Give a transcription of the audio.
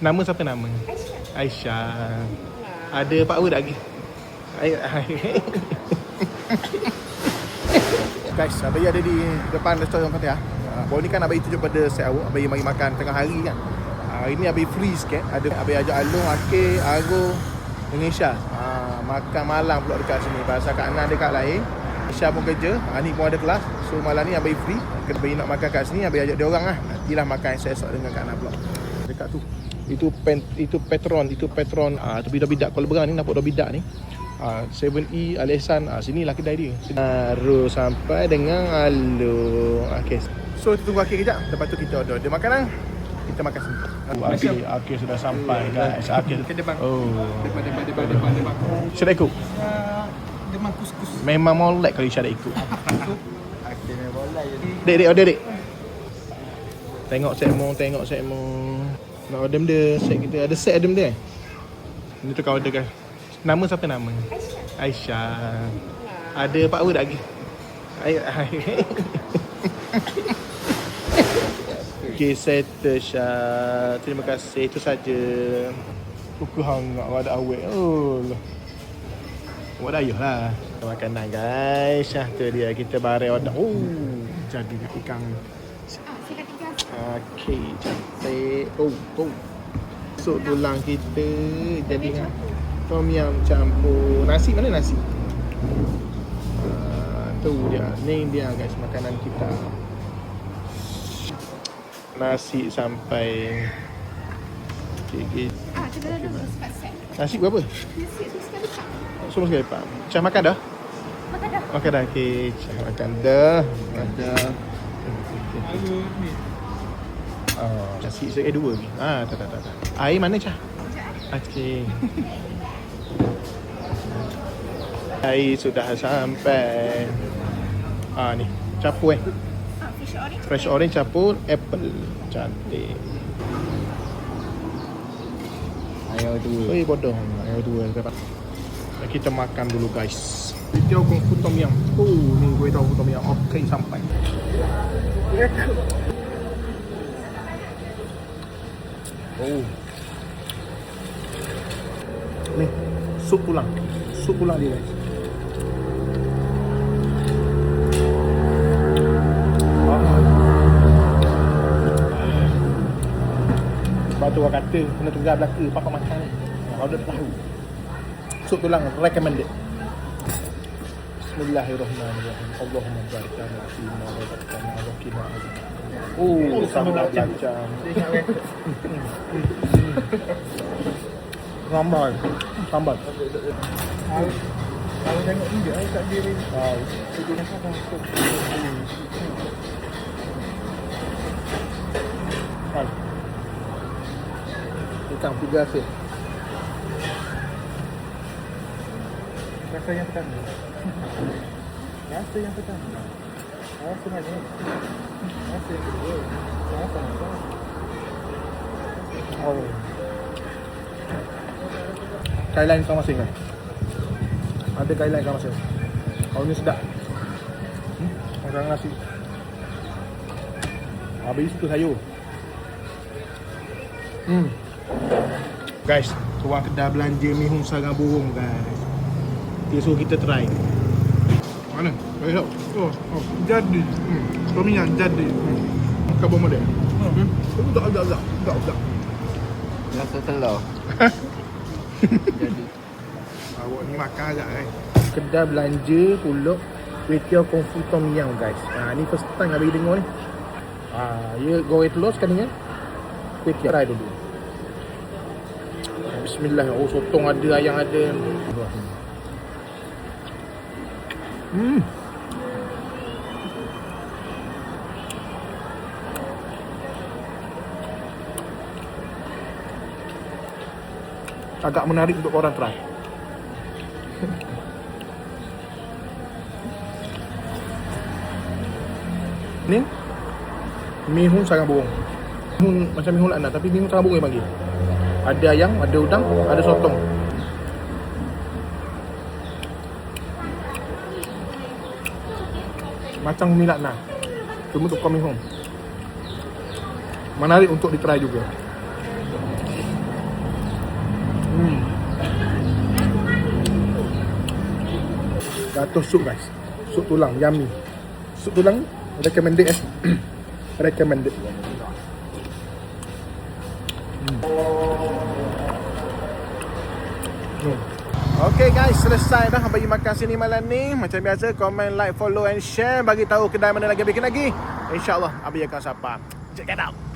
Nama siapa nama? Aisyah. Ada power tak lagi? Guys, Abai ada di depan restoran Fatihah. Baru ni kan Abai tunjuk pada set awak, Abai mari makan tengah hari kan. Hari ni Abai free sikit. Abai ajak Alung, Akir, Argo dengan Isha. Makan malam pula dekat sini. Pasal Kak Anan dekat lain, Isha pun kerja, Ani pun ada kelas. So malam ni Abai free. Abai nak makan kat sini, Abai ajak dia orang lah. Nantilah makan esok-esok dengan Kak Anan pula. Dekat tu. Itu Petron. Tepi Bidak Kuala Berang ni, nampak Bidak ni. 7E Al Ihsan, sinilah kedai dia. Baru sampai dengan Alung. Okay. So kita tunggu Akir kejap. Lepas tu kita order dia makanan. Kita makan sini. Akir sudah sampai guys. Akir ke depan. Oh. Depan. Syed ikut. Demam kus-kus. Memang molek kalau Syed ikut. Akir ni boleh je. Dek order dek. Tengok segmen. Nak order dia. Set kita ada set order dia. Ni tukar order guys. Nama siapa nama? Aisyah. Ada power tak lagi? Okay, settle Syah. Terima kasih. Itu saja. Kuku hangat ada awet. Oh. Awak dah ayuh lah. Makanan guys. Tu dia. Kita barang order. Oh. Jadi ikan. Okay, cantik. Oh. Masuk tulang kita. Jadi tom yum campur nasi. Mana nasi? Tu dia. Ni dia guys makanan kita. Nasi sampai. Okay. Nasi berapa? Nasi sekali tak? Semua sekali pak. Cah makan dah? Makan dah. Okay. Cah makan dah. Nasi saya dua lagi. Tak. Air mana Cah? Okay. Air sudah sampai. Ni campur fresh orange campur apple. Cantik. Ayo dua. Bodoh. Ayo dua. Kita makan dulu guys. Video kung fu tom yum. Ni gue tahu tom yum. Okay, sampai. Ni sup tulang dia guys. Sebab tu orang kata kena tunggal belaka papa makan ni. Kalau dia tahu. Sup tulang recommended. Bismillahirrahmanirrahim. Allahumma barik lana fi ma razaqtana wa qina adzabannar. Sambal macam. Sambal. Kalau tengok ni dia tak diri. Ikan tiga asin. Rasa yang pertama. Rasa yang kedua. Guideline kau masing kan? Ada guideline kau masing. Kalau ni sedap. Makan nasi. Habis tu sayur. Guys, tuan kedai belanja mi hung sarang burung guys. Dia suruh kita try. Mana? Bagi tahu. Jadi. Peminat jadi. Kau bawa model. Tak. Rasa telur. Jadi. Awak ni makan agak kan. Kedai belanja pulut kuih tiaw kung fu tom yum guys. Ni first time abang dengar ni. Ya goreng telur sekali kan. Kuih tiaw try dulu. Bismillah. Sotong ada, ayam ada. Agak menarik untuk orang try. Ni mihun sarang burung. Mihun macam mihun lakna tapi mihun sarang burung yang panggil. Ada ayam, ada udang, ada sotong. Macam mi lakna. Cuma untuk mihun. Menarik untuk ditry juga. jatuh sup guys. Sup tulang, yummy. Sup tulang recommended recommended. Okay guys, selesai dah bagi makan sini malam ni. Macam biasa, komen, like, follow and share. Bagi tahu kedai mana lagi bikin lagi. InsyaAllah Abi akan sapa. Check it out.